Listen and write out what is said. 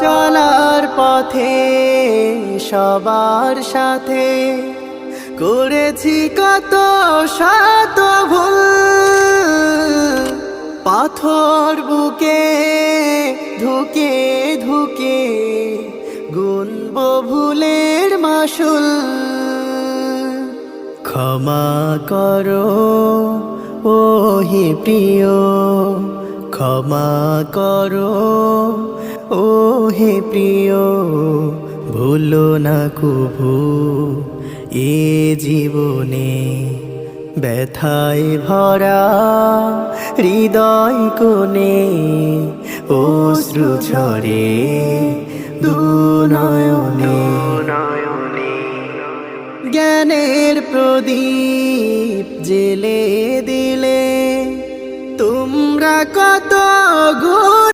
চলার পথে সবার সাথে করেছি কত শত ভুল, পাথর বুকে ধুকে ধুকে গুনব ভুলের মাসুল। ক্ষমা করো ও হে প্রিয়, ক্ষমা করো ও হে প্রিয়, ভুলো না কভু এ জীবনে। ব্যথায় ভরা হৃদয় কোণে অশ্রু ঝরে দুনয়নে। জ্ঞানের প্রদীপ জেলে দিলে তোমরা কত গুণ